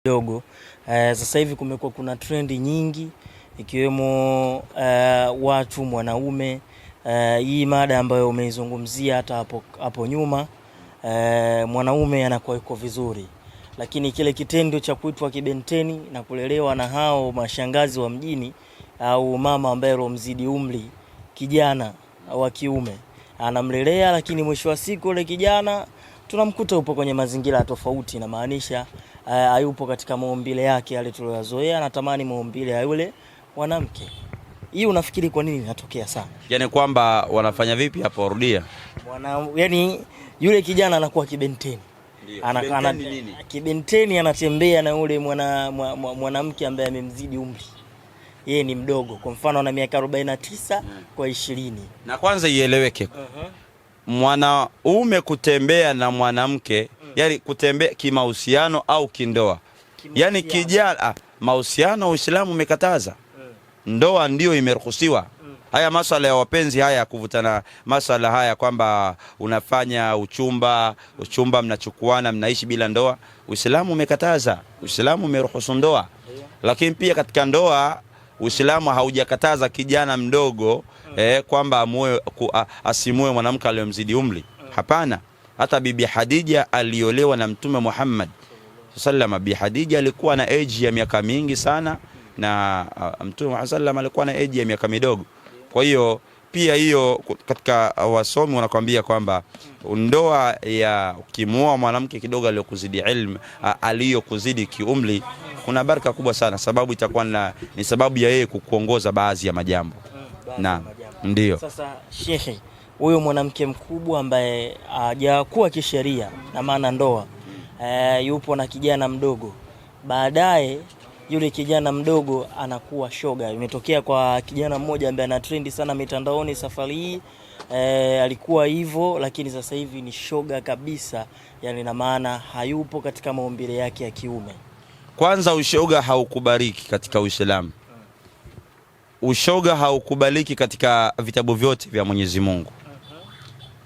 dogo. Sasa hivi kumekuwa kuna trendi nyingi ikiwemo watu mwanaume, hii mada ambayo umeizungumzia hata hapo nyuma, mwanaume anakuwa yuko vizuri, lakini kile kitendo cha kuitwa kibenteni na kulelewa na hao mashangazi wa mjini au mama ambaye alomzidi umri kijana wa kiume anamlelea, lakini mwisho wa siku ile kijana tunamkuta upo kwenye mazingira tofauti, na maanisha hayupo katika maumbile yake yale tuliyozoea, anatamani maumbile ya yule mwanamke. Hii unafikiri kwa nini inatokea sana? Yaani kwamba wanafanya vipi hapo, rudia. Yaani yule kijana anakuwa kibenteni. Kibenteni anatembea na yule mwanamke ambaye amemzidi umri. Yeye ni mdogo. Kwa mfano ana miaka 49 kwa 20. Na kwanza ieleweke. Mwanaume kutembea na mwanamke, yani kutembea kimahusiano au kindoa. Yani kijana, mahusiano Uislamu umekataza. Ndoa ndio imeruhusiwa. Haya masuala ya wapenzi haya kuvutana, masuala haya kwamba unafanya uchumba mnachukuana mnaishi bila ndoa, Uislamu umekataza. Uislamu umeruhusu ndoa. Lakini pia katika ndoa Uislamu haujakataza kijana mdogo kwamba asimue mwanamke aliyomzidi umri. Hapana. Hata Bibi Hadija aliolewa na Mtume Muhammad sallallahu. Bibi Hadija alikuwa na age ya miaka mingi sana, na Mtume Muhammad sallallahu alikuwa na age ya miaka midogo. Kwa hiyo pia hiyo katika wasomi wanakuambia kwamba ndoa ya ukimwoa mwanamke kidogo aliyokuzidi ilmu, aliyokuzidi kiumri, kuna baraka kubwa sana, sababu itakuwa ni sababu ya yeye kukuongoza baadhi ya majambo. Na ndio sasa shekhe, huyo mwanamke mkubwa ambaye hajakuwa kisheria na maana ndoa, yupo na kijana mdogo, baadaye yule kijana mdogo anakuwa shoga. Imetokea kwa kijana mmoja ambaye ana trendi sana mitandaoni safari hii, alikuwa hivyo, lakini sasa hivi ni shoga kabisa, yani na maana hayupo katika maumbile yake ya kiume. Kwanza ushoga haukubaliki katika Uislamu. Ushoga haukubaliki katika vitabu vyote vya Mwenyezi Mungu.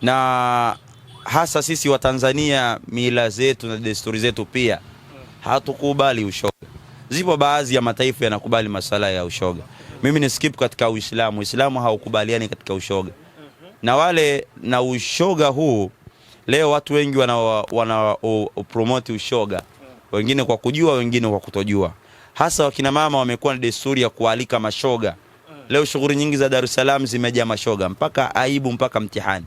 Na hasa sisi wa Tanzania, mila zetu na desturi zetu pia hatukubali ushoga. Zipo baadhi ya mataifa yanakubali masala ya ushoga. Mimi ni skip katika Uislamu. Uislamu haukubaliani katika ushoga. Na ushoga huu leo watu wengi wana promote ushoga. Wengine kwa kujua, wengine kwa kutojua. Hasa wakina mama wamekuwa na desturi ya kualika mashoga. Leo shughuli nyingi za Dar es Salaam zimejaa mashoga, mpaka aibu, mpaka mtihani.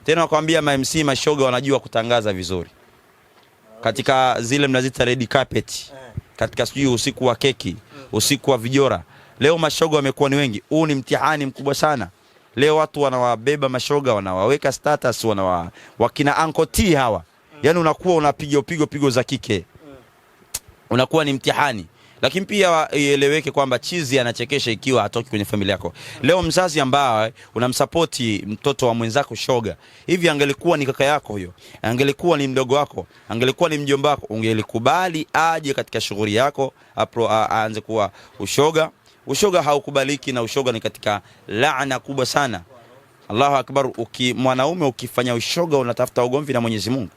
Tena wakwambia MC mashoga wanajua kutangaza vizuri. Katika zile mnazita red carpet, katika sijui usiku wa keki, usiku wa vijora, leo mashoga wamekuwa ni wengi. Huu ni mtihani mkubwa sana. Leo watu wanawabeba mashoga, wanawaweka status, wakina Uncle T hawa. Yani unakuwa unapiga pigo za kike. Unakuwa ni mtihani. Lakini pia ieleweke kwamba chizi anachekesha ikiwa hatoki kwenye familia yako. Leo mzazi ambaye unamsupporti mtoto wa mwenzako shoga, hivi angelikuwa ni kaka yako huyo, angelikuwa ni mdogo wako, angelikuwa ni mjomba wako, ungelikubali aje katika shughuli yako aanze kuwa ushoga? Ushoga haukubaliki, na ushoga ni katika laana kubwa sana. Allahu Akbar. Mwanaume ukifanya ushoga unatafuta ugomvi na Mwenyezi Mungu.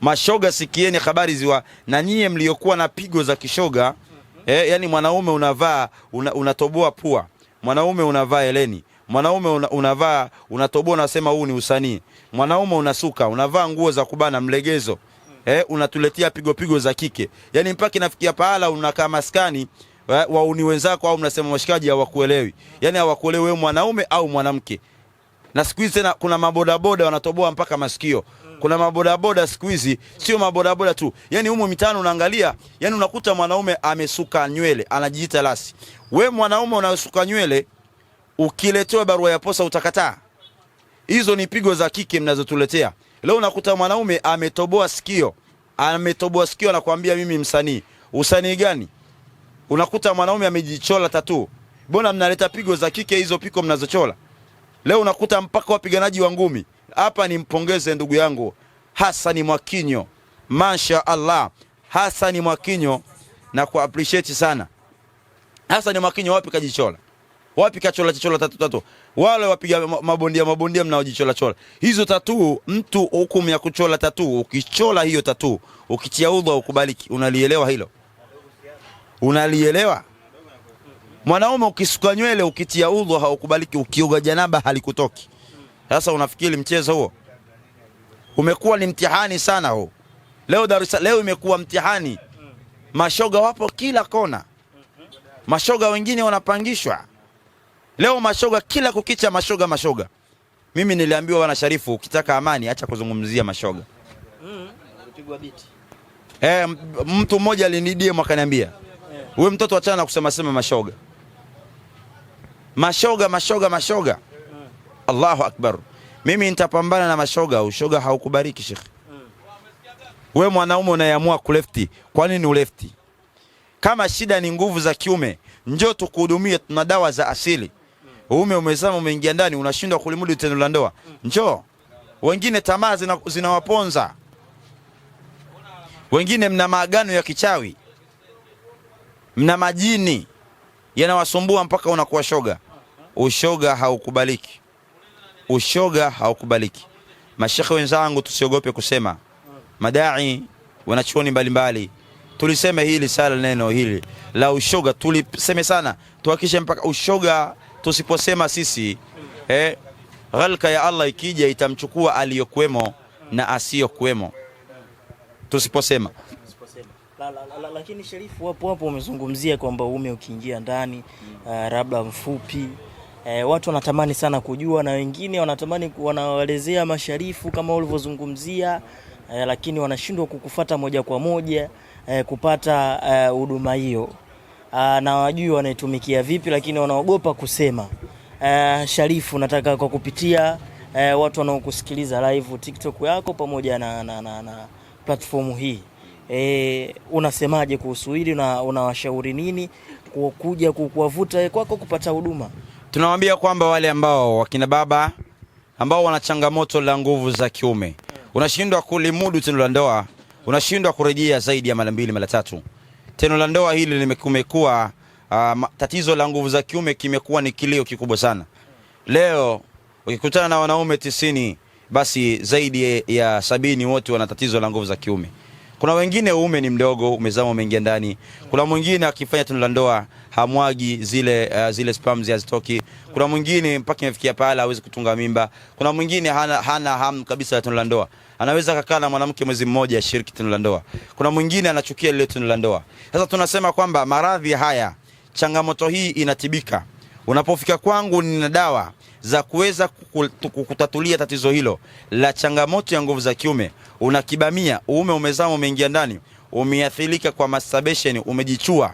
Mashoga, sikieni habari ziwa na nyie mliokuwa na pigo za kishoga. Yani mwanaume unavaa unatoboa pua, mwanaume unavaa eleni, mwanaume unatoboa, unasema huu ni usanii, mwanaume unasuka, unavaa nguo za kubana mlegezo, unatuletea pigo za kike. Yani mpaka inafikia pahala unakaa maskani wauni wenzako, au mnasema washikaji hawakuelewi. Yani hawakuelewi wewe mwanaume au mwanamke. Na siku hizi tena kuna mabodaboda wanatoboa mpaka masikio. Kuna mabodaboda siku hizi, sio mabodaboda tu. Yani humo mitano unaangalia, yani unakuta mwanaume amesuka nywele, anajiita lasi. We mwanaume unasuka nywele, ukiletewa barua ya posa utakataa. Hizo ni pigo za kike mnazotuletea. Leo unakuta mwanaume ametoboa sikio. Anakuambia mimi msanii. Usanii gani? Unakuta mwanaume amejichola tattoo. Mbona mnaleta pigo za kike hizo piko mnazochola? Leo unakuta mpaka wapiganaji wa ngumi. Hapa nimpongeze ndugu yangu Hassan Mwakinyo. Masha Allah. Hassan Mwakinyo na ku appreciate sana. Hassan Mwakinyo wapi kajichola? Wapi kachola chola tatu? Wale wapiga mabondia mnaojichola chola. Hizo tatu, mtu hukumu ya kuchola tatu, ukichola hiyo tatu, ukitia udhu ukubaliki. Unalielewa hilo? Unalielewa? Mwanaume ukisuka nywele ukitia udhu haukubaliki, ukioga janaba halikutoki. Sasa unafikiri mchezo huo? Umekuwa ni mtihani sana huo. Leo imekuwa mtihani. Mashoga wapo kila kona. Mashoga wengine wanapangishwa. Leo mashoga kila kukicha mashoga. Mimi niliambiwa bwana Sharifu, ukitaka amani acha kuzungumzia mashoga. Kupigwa biti. Mtu mmoja alinidie akaniambia, wewe mtoto achana na kusema mashoga. Mashoga. Allahu Akbar. Mimi nitapambana na mashoga. Ushoga haukubariki Sheikh. Wewe mwanaume unayeamua kulefti, kwa nini ulefti? Kama shida ni nguvu za kiume, njoo tukuhudumie, tuna dawa za asili. Uume umezama, umeingia ndani, unashindwa kulimudu tendo la ndoa. Njoo. Wengine tamaa zinawaponza. Wengine mna maagano ya kichawi. Mna majini yanawasumbua mpaka unakuwa shoga. Ushoga haukubaliki. Ushoga haukubaliki. Mashekhe wenzangu, tusiogope kusema. Madai wanachuoni mbalimbali tulisema hili sala neno hili la ushoga, tuliseme sana, tuhakishe mpaka ushoga tusiposema sisi ghalka ya Allah ikija itamchukua aliyokuwemo na asiyokuwemo tusiposema. Lakini Sharifu, hapo umezungumzia kwamba uume ukiingia ndani labda mfupi, watu wanatamani sana kujua, na wengine wanatamani wanaelezea masharifu kama ulivyozungumzia, lakini wanashindwa kukufuata moja kwa moja kupata huduma hiyo, na wajui wanaitumikia vipi, lakini wanaogopa kusema. Sharifu, nataka kwa kupitia watu wanaokusikiliza live TikTok yako pamoja na platform hii, unasemaje kuhusu hili na unawashauri nini kuja kuwavuta kwako kupata huduma? Tunawaambia kwamba wale ambao wakina baba ambao wana changamoto la nguvu za kiume, unashindwa kulimudu tendo la ndoa, unashindwa kurejea zaidi ya mara 2 mara 3. Tendo la ndoa hili limekuwa tatizo la nguvu za kiume kimekuwa ni kilio kikubwa sana. Leo ukikutana na wanaume 90, basi zaidi ya 70 wote wana tatizo la nguvu za kiume. Kuna wengine uume ni mdogo, umezama umeingia ndani. Kuna mwingine akifanya tendo la ndoa hamwagi zile sperms hazitoki. Kuna mwingine mpaka imefikia pale hawezi kutunga mimba. Kuna mwingine hana hamu kabisa ya tendo la ndoa. Anaweza kukaa na mwanamke mwezi mmoja ashiriki tendo la ndoa. Kuna mwingine anachukia ile tendo la ndoa. Sasa tunasema kwamba maradhi haya, changamoto hii inatibika. Unapofika kwangu nina dawa za kuweza kukutatulia tatizo hilo la changamoto ya nguvu za kiume. Unakibamia, uume umezama umeingia ndani, umeathirika kwa masturbation, umejichua,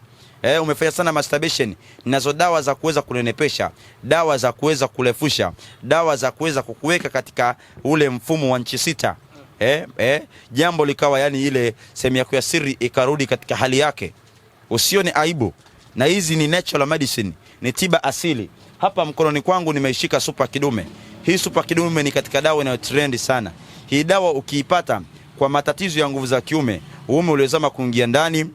umefanya sana masturbation, nazo dawa za kuweza kunenepesha, dawa za kuweza kulefusha, dawa za kuweza kukuweka katika ule mfumo wa nchi 6. Jambo likawa yani ile sehemu yako ya siri ikarudi katika hali yake. Usione aibu. Na hizi ni natural medicine, ni tiba asili. Hapa mkononi kwangu nimeishika Super Kidume. Hii Super Kidume ni katika dawa inayotrend sana. Hii dawa ukiipata kwa matatizo ya nguvu za kiume, uume uliozama kuingia ndani,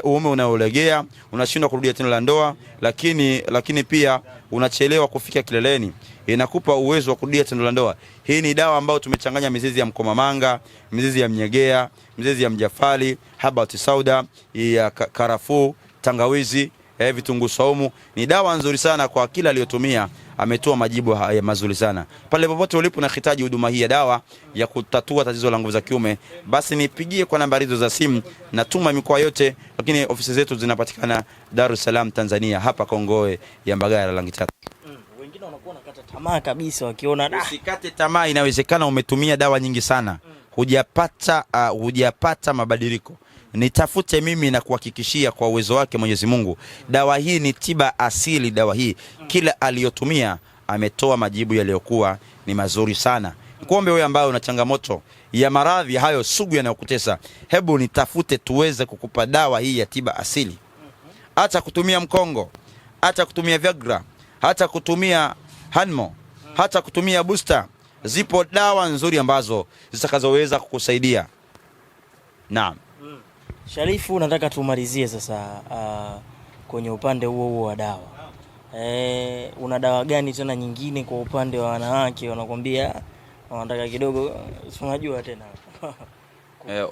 uume unaolegea, unashindwa kurudia tendo la ndoa, lakini pia unachelewa kufika kileleni, inakupa uwezo wa kurudia tendo la ndoa. Hii ni dawa ambayo tumechanganya mizizi ya mkomamanga, mizizi ya mnyegea, mizizi ya mjafali, habati sauda, ya karafuu, tangawizi, vitunguu saumu. Ni dawa nzuri sana kwa kila aliyotumia ametoa majibu haya mazuri sana. Pale popote ulipo na hitaji huduma hii ya dawa ya kutatua tatizo la nguvu za kiume, basi nipigie kwa nambari hizo za simu, na tuma mikoa yote, lakini ofisi zetu zinapatikana Dar es Salaam Tanzania, hapa Kongoe ya Mbagala rangi 3. Wengine wanakuwa nakata tamaa kabisa wakiona usikate tamaa, inawezekana umetumia dawa nyingi sana hujapata mabadiliko. Nitafute mimi na kuhakikishia kwa uwezo wake Mwenyezi Mungu, dawa hii ni tiba asili. Dawa hii kila aliyotumia ametoa majibu yaliyokuwa ni mazuri sana. Kuombe wewe ambaye una changamoto ya maradhi hayo sugu yanayokutesa, hebu nitafute tuweze kukupa dawa hii ya tiba asili. Hata kutumia mkongo, hata kutumia Viagra, hata kutumia Hanmo, hata kutumia booster, zipo dawa nzuri ambazo zitakazoweza kukusaidia. Naam. Sharifu, nataka tumalizie sasa kwenye upande huo wa dawa. una dawa gani tena nyingine kwa upande wa wanawake? Wanakwambia wanataka kidogo, unajua tena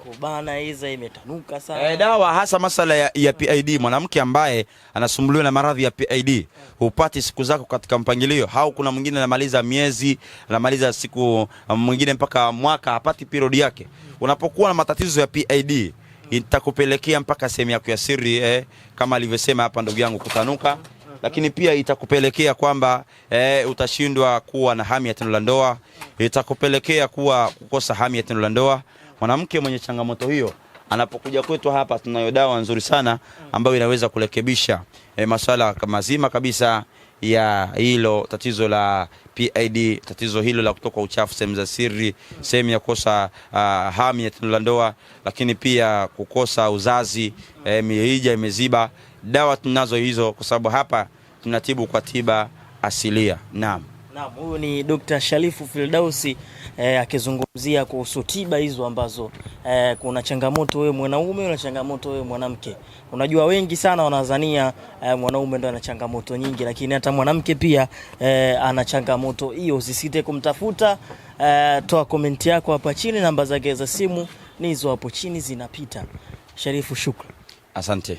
kubana hizo imetanuka sana. Dawa hasa masala ya PID, mwanamke ambaye anasumbuliwa na maradhi ya PID hupati siku zako katika mpangilio, au kuna mwingine anamaliza miezi, anamaliza siku, mwingine mpaka mwaka hapati period yake. Unapokuwa na matatizo ya PID itakupelekea mpaka sehemu yako ya siri, kama alivyosema hapa ndugu yangu, kutanuka, lakini pia itakupelekea kwamba utashindwa kuwa na hamu ya tendo la ndoa, itakupelekea kukosa hamu ya tendo la ndoa. Mwanamke mwenye changamoto hiyo anapokuja kwetu hapa, tunayo dawa nzuri sana ambayo inaweza kurekebisha masuala mazima kabisa ya hilo tatizo la PID, tatizo hilo la kutoka uchafu sehemu za siri, sehemu ya kukosa hamu ya tendo la ndoa, lakini pia kukosa uzazi, mirija imeziba. Dawa tunazo hizo kwa sababu hapa tunatibu kwa tiba asilia. Naam, huyu ni Dr. Sharifu Firdausi akizungumzia kuhusu tiba hizo ambazo kuna changamoto wewe mwanaume, una changamoto wewe mwanamke. Unajua wengi sana wanadhania mwanaume ndo ana changamoto nyingi, lakini hata mwanamke pia ana changamoto hiyo. Usisite kumtafuta, toa komenti yako hapa chini, namba zake za simu ni hizo hapo chini zinapita. Sharifu, shukrani. Asante.